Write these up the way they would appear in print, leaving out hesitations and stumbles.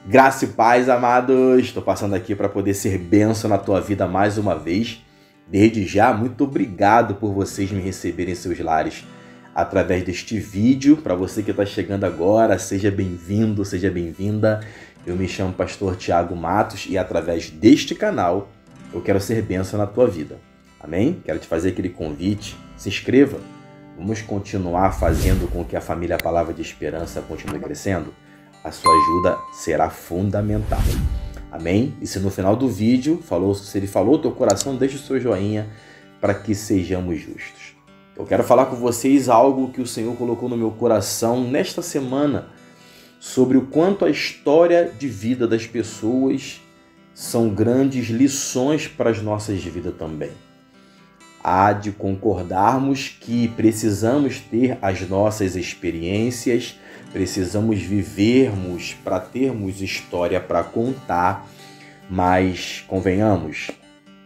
Graça e paz, amados. Estou passando aqui para poder ser bênção na tua vida mais uma vez. Desde já, muito obrigado por vocês me receberem em seus lares através deste vídeo. Para você que está chegando agora, seja bem-vindo, seja bem-vinda. Eu me chamo Pastor Tiago Matos e através deste canal eu quero ser bênção na tua vida. Amém? Quero te fazer aquele convite. Se inscreva. Vamos continuar fazendo com que a família Palavra de Esperança continue crescendo. A sua ajuda será fundamental. Amém? E se no final do vídeo, se ele falou teu coração, deixa o seu joinha para que sejamos justos. Eu quero falar com vocês algo que o Senhor colocou no meu coração nesta semana sobre o quanto a história de vida das pessoas são grandes lições para as nossas vidas também. Há de concordarmos que precisamos ter as nossas experiências, precisamos vivermos para termos história para contar, mas convenhamos,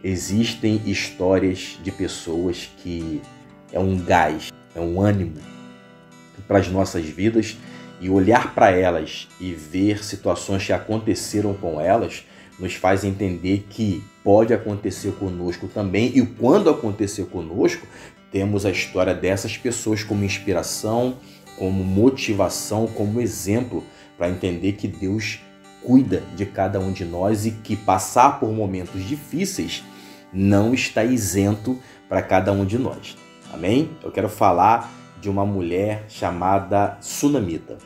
existem histórias de pessoas que é um gás, é um ânimo para as nossas vidas, e olhar para elas e ver situações que aconteceram com elas nos faz entender que pode acontecer conosco também, e quando acontecer conosco, temos a história dessas pessoas como inspiração, como motivação, como exemplo, para entender que Deus cuida de cada um de nós e que passar por momentos difíceis não está isento para cada um de nós. Amém? Eu quero falar de uma mulher chamada Sunamita.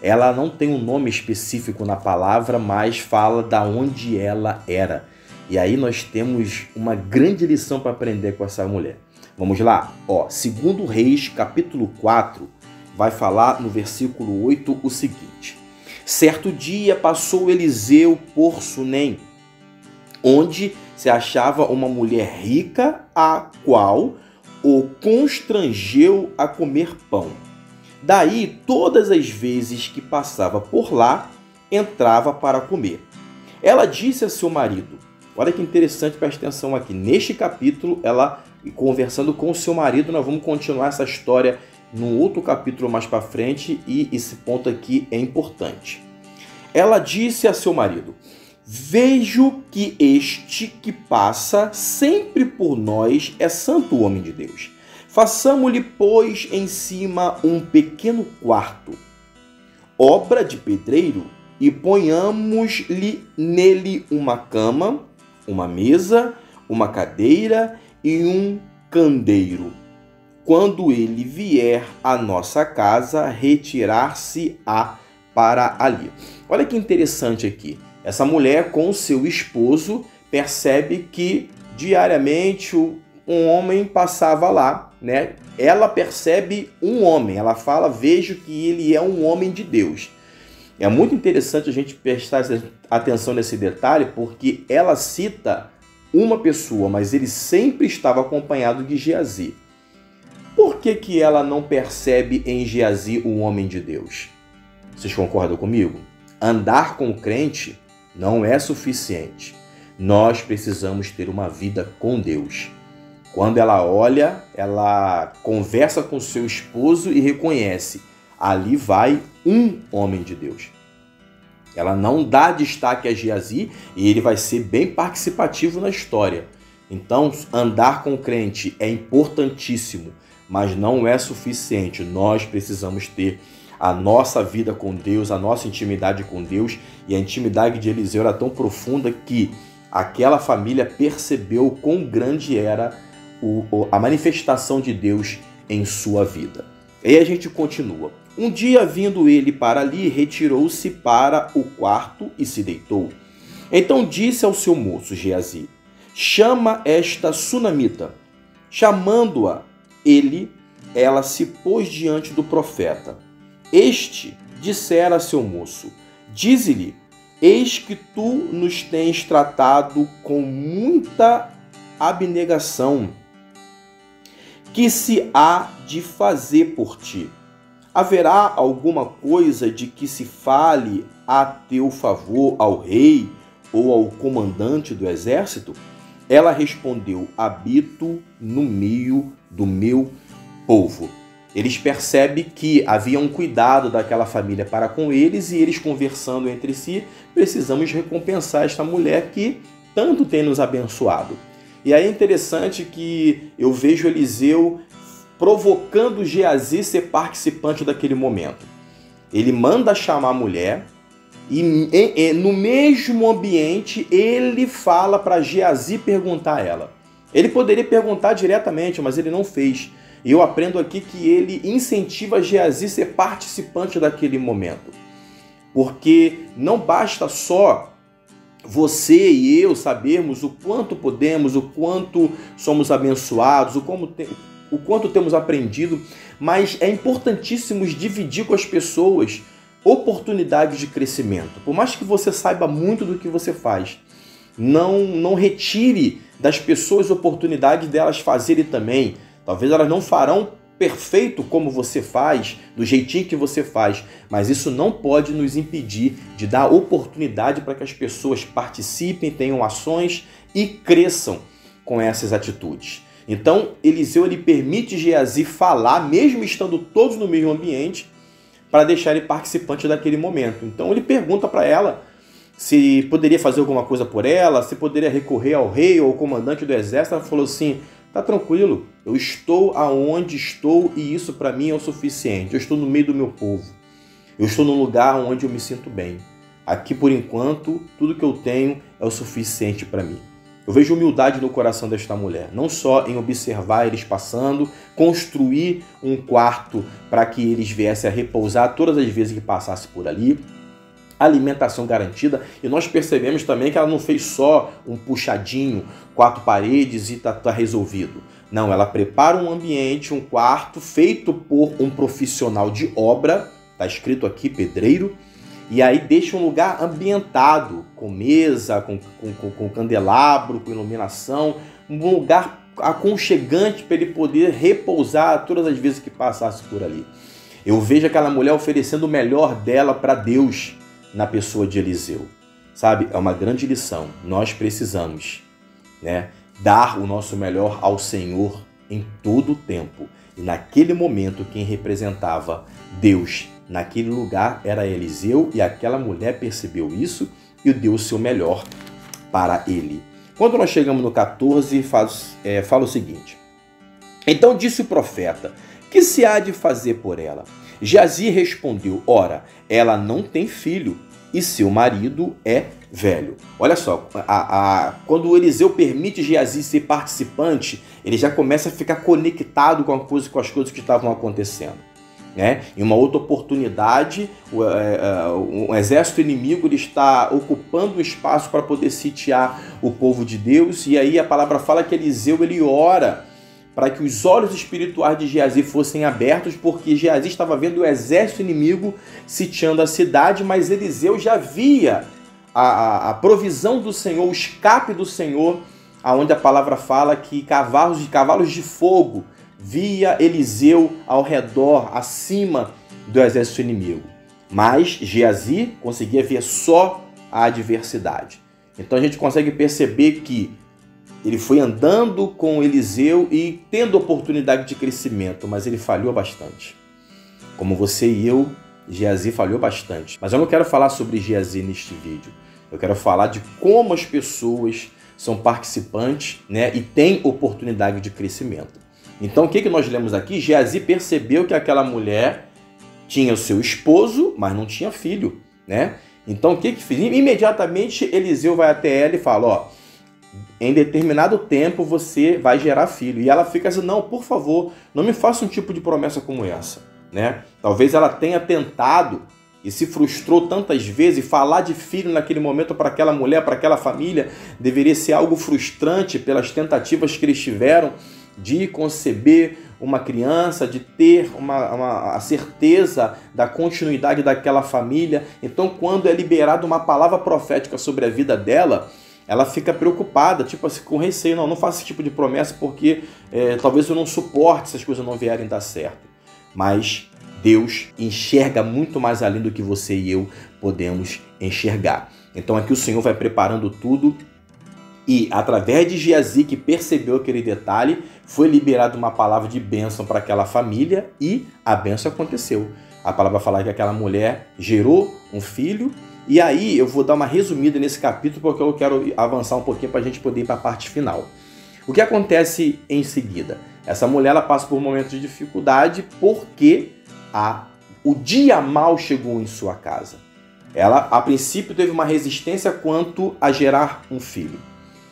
Ela não tem um nome específico na palavra, mas fala da onde ela era. E aí nós temos uma grande lição para aprender com essa mulher. Vamos lá? Segundo Reis, capítulo 4, vai falar no versículo 8 o seguinte: certo dia passou Eliseu por Sunem, onde se achava uma mulher rica, a qual o constrangeu a comer pão. Daí, todas as vezes que passava por lá, entrava para comer. Ela disse a seu marido, olha que interessante, preste atenção aqui, neste capítulo, ela conversando com o seu marido, nós vamos continuar essa história num outro capítulo mais para frente, e esse ponto aqui é importante. Ela disse a seu marido: vejo que este que passa sempre por nós é santo homem de Deus. Façamo-lhe, pois, em cima um pequeno quarto, obra de pedreiro, e ponhamos-lhe nele uma cama, uma mesa, uma cadeira e um candeeiro. Quando ele vier à nossa casa, retirar-se-á para ali. Olha que interessante aqui. Essa mulher com o seu esposo percebe que diariamente um homem passava lá, né? Ela percebe um homem, ela fala, vejo que ele é um homem de Deus. É muito interessante a gente prestar atenção nesse detalhe, porque ela cita uma pessoa, mas ele sempre estava acompanhado de Geazi. Por que ela não percebe em Geazi um homem de Deus? Vocês concordam comigo? Andar com o crente não é suficiente. Nós precisamos ter uma vida com Deus. Quando ela olha, ela conversa com seu esposo e reconhece, ali vai um homem de Deus. Ela não dá destaque a Geazi e ele vai ser bem participativo na história. Então, andar com o crente é importantíssimo, mas não é suficiente. Nós precisamos ter a nossa vida com Deus, a nossa intimidade com Deus, e a intimidade de Eliseu era tão profunda que aquela família percebeu quão grande era a manifestação de Deus em sua vida. E aí a gente continua. Um dia, vindo ele para ali, retirou-se para o quarto e se deitou. Então disse ao seu moço Geazi: chama esta Sunamita. Chamando-a ela se pôs diante do profeta. Este dissera a seu moço: dize-lhe, eis que tu nos tens tratado com muita abnegação, que se há de fazer por ti? Haverá alguma coisa de que se fale a teu favor ao rei ou ao comandante do exército? Ela respondeu: habito no meio do meu povo. eles percebem que havia um cuidado daquela família para com eles e eles conversando entre si, precisamos recompensar esta mulher que tanto tem nos abençoado. E aí é interessante que eu vejo Eliseu provocando Geazi ser participante daquele momento. Ele manda chamar a mulher e no mesmo ambiente ele fala para Geazi perguntar a ela. Ele poderia perguntar diretamente, mas ele não fez. E eu aprendo aqui que ele incentiva Geazi a ser participante daquele momento. Porque não basta só você e eu sabermos o quanto podemos, o quanto somos abençoados, o quanto temos aprendido, mas é importantíssimo dividir com as pessoas oportunidades de crescimento. Por mais que você saiba muito do que você faz, não retire das pessoas oportunidades delas fazerem também. Talvez elas não farão perfeito como você faz, do jeitinho que você faz, mas isso não pode nos impedir de dar oportunidade para que as pessoas participem, tenham ações e cresçam com essas atitudes. Então, Eliseu ele permite Geazi falar, mesmo estando todos no mesmo ambiente, para deixar ele participante daquele momento. Então, ele pergunta para ela se poderia fazer alguma coisa por ela, se poderia recorrer ao rei ou ao comandante do exército. Ela falou assim: tá tranquilo, eu estou aonde estou e isso para mim é o suficiente. Eu estou no meio do meu povo. Eu estou num lugar onde eu me sinto bem. Aqui, por enquanto, tudo que eu tenho é o suficiente para mim. Eu vejo humildade no coração desta mulher, não só em observar eles passando, construir um quarto para que eles viessem a repousar todas as vezes que passasse por ali, alimentação garantida, e nós percebemos também que ela não fez só um puxadinho, 4 paredes e tá resolvido. Não, ela prepara um ambiente, um quarto feito por um profissional de obra, tá escrito aqui pedreiro, e aí deixa um lugar ambientado, com mesa, com candelabro, com iluminação, um lugar aconchegante para ele poder repousar todas as vezes que passasse por ali. Eu vejo aquela mulher oferecendo o melhor dela para Deus na pessoa de Eliseu. Sabe, é uma grande lição. Nós precisamos, dar o nosso melhor ao Senhor em todo o tempo. E naquele momento quem representava Deus naquele lugar era Eliseu, e aquela mulher percebeu isso e deu o seu melhor para ele. Quando nós chegamos no 14, fala o seguinte: então disse o profeta: que se há de fazer por ela? Geazi respondeu: ora, ela não tem filho e seu marido é velho. Olha só, quando o Eliseu permite Geazi ser participante, ele já começa a ficar conectado com as coisas que estavam acontecendo. Em uma outra oportunidade, o exército inimigo ele está ocupando um espaço para poder sitiar o povo de Deus, e aí a palavra fala que Eliseu ele ora para que os olhos espirituais de Geazi fossem abertos, porque Geazi estava vendo o exército inimigo sitiando a cidade, mas Eliseu já via a provisão do Senhor, o escape do Senhor, aonde a palavra fala que cavalos de fogo via Eliseu ao redor, acima do exército inimigo. Mas Geazi conseguia ver só a adversidade. Então a gente consegue perceber que ele foi andando com Eliseu e tendo oportunidade de crescimento, mas ele falhou bastante. Como você e eu, Geazi falhou bastante. Mas eu não quero falar sobre Geazi neste vídeo. Eu quero falar de como as pessoas são participantes, e têm oportunidade de crescimento. Então, o que nós lemos aqui? Geazi percebeu que aquela mulher tinha o seu esposo, mas não tinha filho, Então, o que fez? Imediatamente, Eliseu vai até ela e fala: em determinado tempo você vai gerar filho. E ela fica assim: não, por favor, não me faça um tipo de promessa como essa, Talvez ela tenha tentado e se frustrou tantas vezes, e falar de filho naquele momento para aquela mulher, para aquela família, deveria ser algo frustrante pelas tentativas que eles tiveram de conceber uma criança, de ter a certeza da continuidade daquela família. Então, quando é liberada uma palavra profética sobre a vida dela, ela fica preocupada, tipo assim, com receio: não faça esse tipo de promessa porque talvez eu não suporte se as coisas não vierem dar certo. Mas Deus enxerga muito mais além do que você e eu podemos enxergar. Então aqui o Senhor vai preparando tudo E através de Geazi, que percebeu aquele detalhe, foi liberada uma palavra de bênção para aquela família e a bênção aconteceu. A palavra fala que aquela mulher gerou um filho. E aí eu vou dar uma resumida nesse capítulo porque eu quero avançar um pouquinho para a gente poder ir para a parte final. O que acontece em seguida? Essa mulher ela passa por um momento de dificuldade porque o dia mal chegou em sua casa. Ela, a princípio, teve uma resistência quanto a gerar um filho.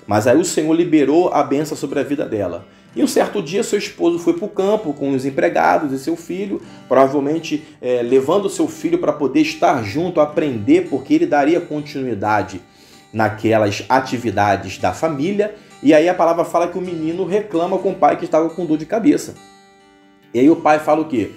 Mas aí o Senhor liberou a bênção sobre a vida dela. E um certo dia seu esposo foi para o campo com os empregados e seu filho, provavelmente levando o seu filho para poder estar junto, aprender, porque ele daria continuidade naquelas atividades da família. E aí a palavra fala que o menino reclama com o pai que estava com dor de cabeça. E aí o pai fala o quê?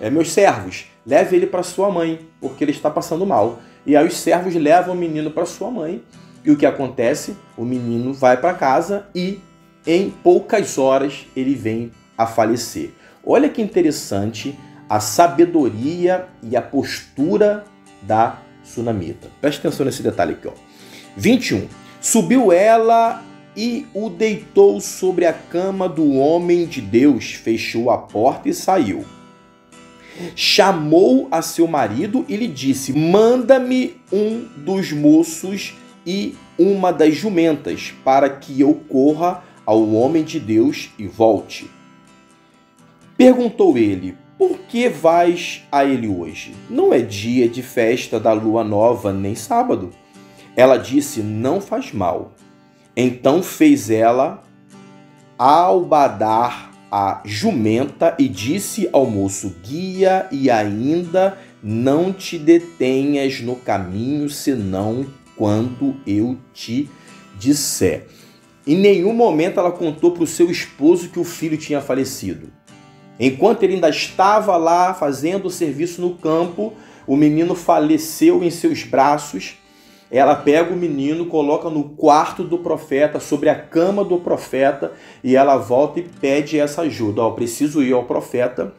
Meus servos, leve ele para sua mãe, porque ele está passando mal. E aí os servos levam o menino para sua mãe. E o que acontece? O menino vai para casa e em poucas horas ele vem a falecer. Olha que interessante a sabedoria e a postura da sunamita. Preste atenção nesse detalhe aqui, ó. 21. Subiu ela e o deitou sobre a cama do homem de Deus, fechou a porta e saiu. Chamou a seu marido e lhe disse: manda-me um dos moços e uma das jumentas, para que eu corra ao homem de Deus e volte. Perguntou ele: por que vais a ele hoje? Não é dia de festa da lua nova, nem sábado. Ela disse: não faz mal. Então fez ela albadar a jumenta e disse ao moço: guia e ainda não te detenhas no caminho, senão quando eu te disser. Em nenhum momento ela contou para o seu esposo que o filho tinha falecido. Enquanto ele ainda estava lá fazendo o serviço no campo, o menino faleceu em seus braços. Ela pega o menino, coloca no quarto do profeta, sobre a cama do profeta, e ela volta e pede essa ajuda. Eu preciso ir ao profeta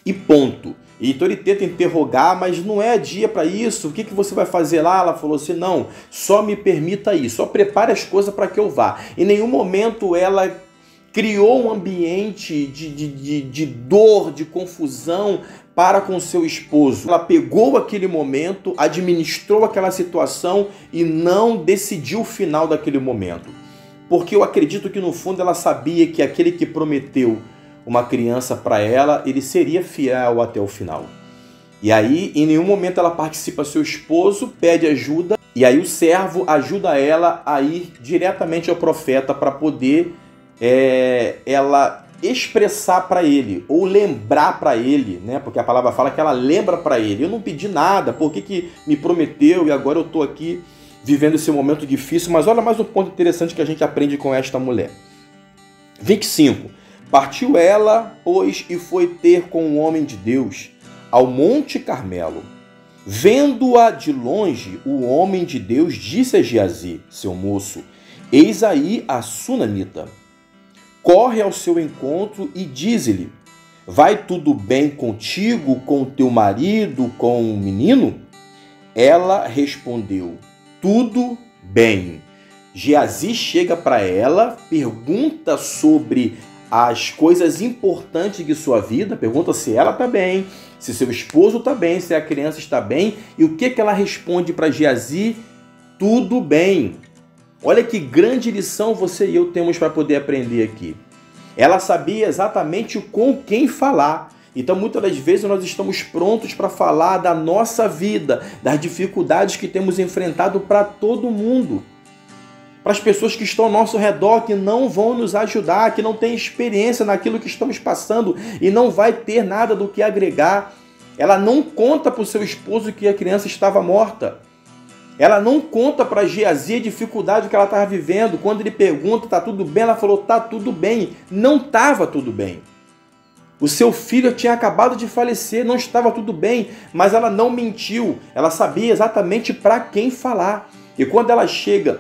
e ponto. Então ele tenta interrogar, mas não é dia para isso, o que você vai fazer lá? Ela falou assim: não, só me permita ir, só prepare as coisas para que eu vá. Em nenhum momento ela criou um ambiente de dor, de confusão para com seu esposo. Ela pegou aquele momento, administrou aquela situação e não decidiu o final daquele momento. Porque eu acredito que no fundo ela sabia que aquele que prometeu uma criança para ela, ele seria fiel até o final. E aí, em nenhum momento ela participa seu esposo, pede ajuda, e aí o servo ajuda ela a ir diretamente ao profeta para poder ela expressar para ele, ou lembrar para ele, né? Porque a palavra fala que ela lembra para ele: eu não pedi nada, por que me prometeu e agora eu estou aqui vivendo esse momento difícil? Mas olha mais um ponto interessante que a gente aprende com esta mulher. 25. Partiu ela, pois, e foi ter com o homem de Deus ao Monte Carmelo. Vendo-a de longe, o homem de Deus disse a Geazi, seu moço: eis aí a sunamita. Corre ao seu encontro e diz-lhe: vai tudo bem contigo, com teu marido, com o menino? Ela respondeu: tudo bem. Geazi chega para ela, pergunta sobre as coisas importantes de sua vida, pergunta se ela está bem, se seu esposo está bem, se a criança está bem, e o que ela responde para Geazi? Tudo bem. Olha que grande lição você e eu temos para poder aprender aqui. Ela sabia exatamente com quem falar. Então, muitas das vezes, nós estamos prontos para falar da nossa vida, das dificuldades que temos enfrentado para todo mundo. Para as pessoas que estão ao nosso redor, que não vão nos ajudar, que não têm experiência naquilo que estamos passando e não vai ter nada do que agregar. Ela não conta para o seu esposo que a criança estava morta. Ela não conta para Geazi a dificuldade que ela estava vivendo. Quando ele pergunta, está tudo bem? Ela falou, está tudo bem. Não estava tudo bem. O seu filho tinha acabado de falecer, não estava tudo bem, mas ela não mentiu. Ela sabia exatamente para quem falar. E quando ela chega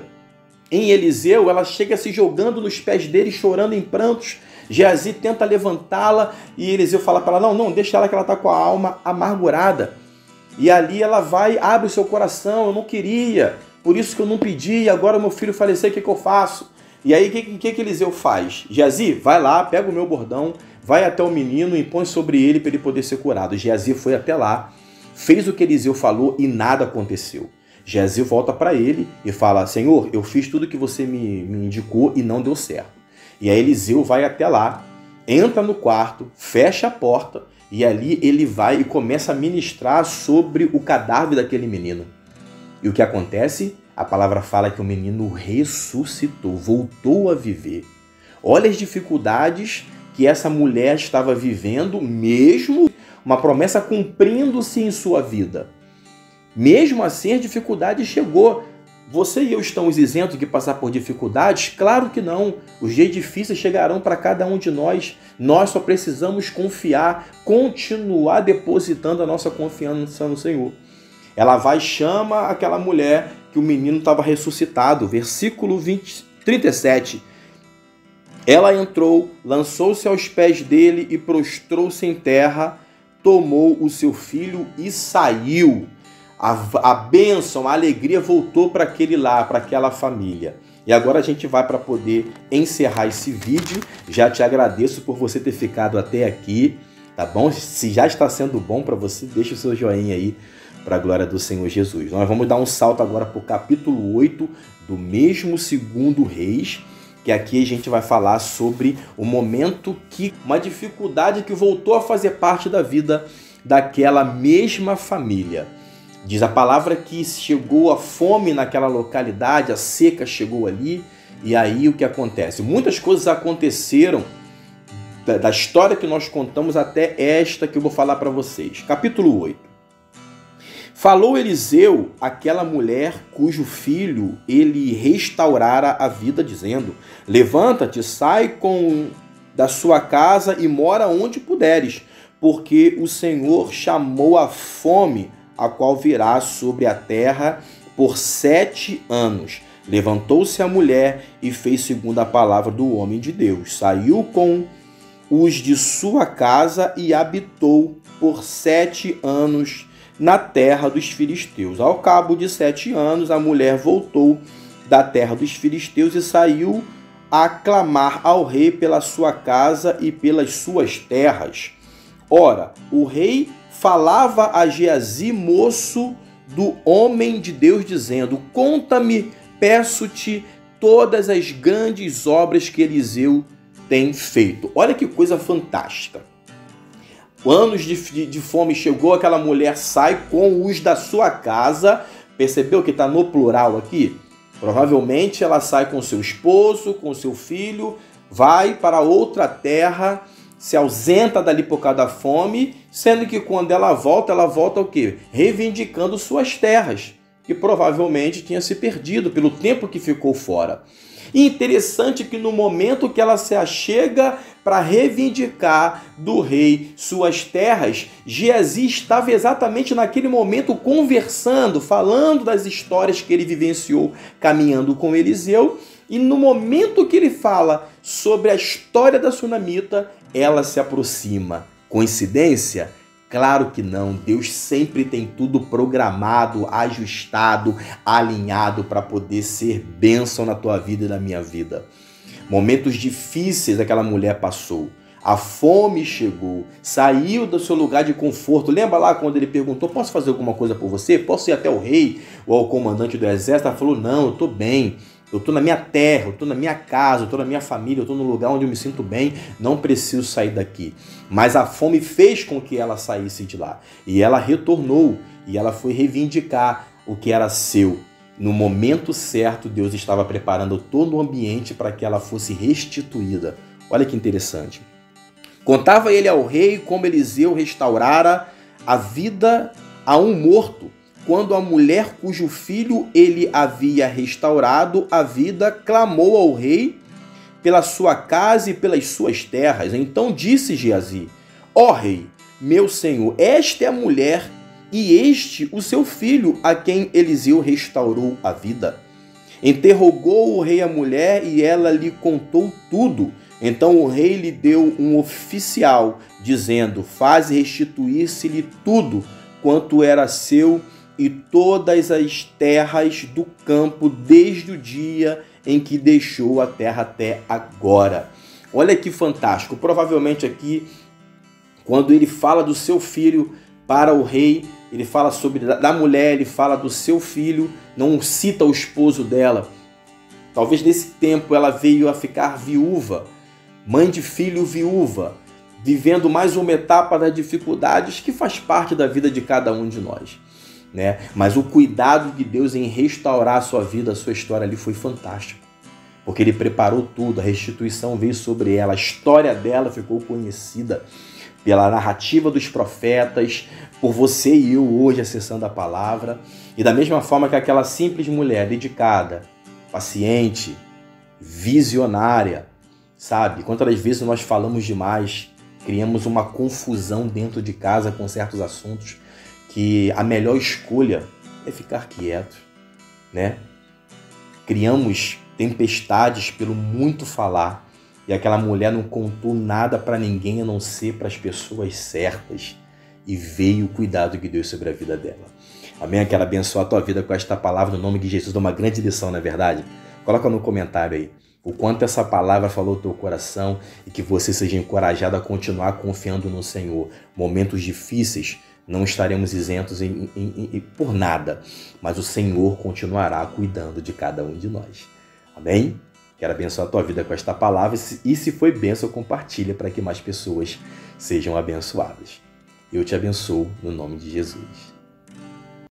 em Eliseu, ela chega se jogando nos pés dele, chorando em prantos. Geazi tenta levantá-la e Eliseu fala para ela, não, deixa ela que ela está com a alma amargurada. E ali ela vai, abre o seu coração, eu não queria por isso que eu não pedi, e agora meu filho faleceu, o que eu faço? E aí, o que Eliseu faz? Geazi, vai lá, pega o meu bordão, vai até o menino e põe sobre ele para ele poder ser curado. Geazi foi até lá, fez o que Eliseu falou e nada aconteceu. Geazi volta para ele e fala, Senhor, eu fiz tudo que você me indicou e não deu certo. E aí Eliseu vai até lá, entra no quarto, fecha a porta e ali ele vai e começa a ministrar sobre o cadáver daquele menino. E o que acontece? A palavra fala que o menino ressuscitou, voltou a viver. Olha as dificuldades que essa mulher estava vivendo, mesmo uma promessa cumprindo-se em sua vida. Mesmo assim, a dificuldade chegou. Você e eu estamos isentos de passar por dificuldades? Claro que não. Os dias difíceis chegarão para cada um de nós. Nós só precisamos confiar, continuar depositando a nossa confiança no Senhor. Ela vai e chama aquela mulher que o menino estava ressuscitado. Versículo 37. Ela entrou, lançou-se aos pés dele e prostrou-se em terra, tomou o seu filho e saiu. A bênção, a alegria voltou para aquele lar, para aquela família. E agora a gente vai para poder encerrar esse vídeo. Já te agradeço por você ter ficado até aqui, tá bom? Se já está sendo bom para você, deixa o seu joinha aí para a glória do Senhor Jesus. Nós vamos dar um salto agora para o capítulo 8 do mesmo 2 Reis, que aqui a gente vai falar sobre o momento que uma dificuldade que voltou a fazer parte da vida daquela mesma família. Diz a palavra que chegou a fome naquela localidade, a seca chegou ali, e aí o que acontece? Muitas coisas aconteceram da história que nós contamos até esta que eu vou falar para vocês. Capítulo 8. Falou Eliseu àquela mulher cujo filho ele restaurara a vida, dizendo, levanta-te, sai da sua casa e mora onde puderes, porque o Senhor chamou a fome, a qual virá sobre a terra por 7 anos. Levantou-se a mulher e fez segundo a palavra do homem de Deus. Saiu com os de sua casa e habitou por 7 anos na terra dos filisteus. Ao cabo de 7 anos, a mulher voltou da terra dos filisteus e saiu a clamar ao rei pela sua casa e pelas suas terras. Ora, o rei falava a Geazi, moço do homem de Deus, dizendo, conta-me, peço-te, todas as grandes obras que Eliseu tem feito. Olha que coisa fantástica. Anos de fome chegou, aquela mulher sai com os da sua casa. Percebeu que está no plural aqui? Provavelmente ela sai com seu esposo, com seu filho, vai para outra terra, se ausenta dali por causa da fome, sendo que quando ela volta o quê? Reivindicando suas terras, que provavelmente tinha se perdido pelo tempo que ficou fora. E interessante que no momento que ela se achega para reivindicar do rei suas terras, Geazi estava exatamente naquele momento conversando, falando das histórias que ele vivenciou caminhando com Eliseu. E no momento que ele fala sobre a história da sunamita, ela se aproxima. Coincidência? Claro que não. Deus sempre tem tudo programado, ajustado, alinhado para poder ser bênção na tua vida e na minha vida. Momentos difíceis aquela mulher passou. A fome chegou, saiu do seu lugar de conforto. Lembra lá quando ele perguntou, posso fazer alguma coisa por você? Posso ir até o rei ou ao comandante do exército? Ela falou, não, eu estou bem. Eu estou na minha terra, eu estou na minha casa, eu estou na minha família, eu estou no lugar onde eu me sinto bem, não preciso sair daqui. Mas a fome fez com que ela saísse de lá. E ela retornou, e ela foi reivindicar o que era seu. No momento certo, Deus estava preparando todo o ambiente para que ela fosse restituída. Olha que interessante. Contava ele ao rei como Eliseu restaurara a vida a um morto, quando a mulher cujo filho ele havia restaurado a vida clamou ao rei pela sua casa e pelas suas terras. Então disse Geazi, ó rei, meu senhor, esta é a mulher e este o seu filho a quem Eliseu restaurou a vida. Interrogou o rei a mulher e ela lhe contou tudo. Então o rei lhe deu um oficial, dizendo, faze restituir-se-lhe tudo quanto era seu e todas as terras do campo desde o dia em que deixou a terra até agora. Olha que fantástico. Provavelmente aqui, quando ele fala do seu filho para o rei, ele fala sobre da mulher, ele fala do seu filho, não cita o esposo dela. Talvez nesse tempo ela veio a ficar viúva, mãe de filho viúva, vivendo mais uma etapa das dificuldades que faz parte da vida de cada um de nós, né? Mas o cuidado de Deus em restaurar a sua vida, a sua história ali foi fantástico, porque ele preparou tudo, a restituição veio sobre ela, a história dela ficou conhecida pela narrativa dos profetas, por você e eu hoje acessando a palavra, e da mesma forma que aquela simples mulher dedicada, paciente, visionária, sabe? Quantas vezes nós falamos demais, criamos uma confusão dentro de casa com certos assuntos, que a melhor escolha é ficar quieto, né? Criamos tempestades pelo muito falar, e aquela mulher não contou nada para ninguém a não ser para as pessoas certas, e veio o cuidado de Deus sobre a vida dela. Amém? Quero abençoar a tua vida com esta palavra no nome de Jesus. Dá uma grande lição, não é verdade? Coloca no comentário aí o quanto essa palavra falou no teu coração e que você seja encorajado a continuar confiando no Senhor. Momentos difíceis não estaremos isentos por nada, mas o Senhor continuará cuidando de cada um de nós. Amém? Quero abençoar a tua vida com esta palavra e se foi bênção, compartilha para que mais pessoas sejam abençoadas. Eu te abençoo no nome de Jesus.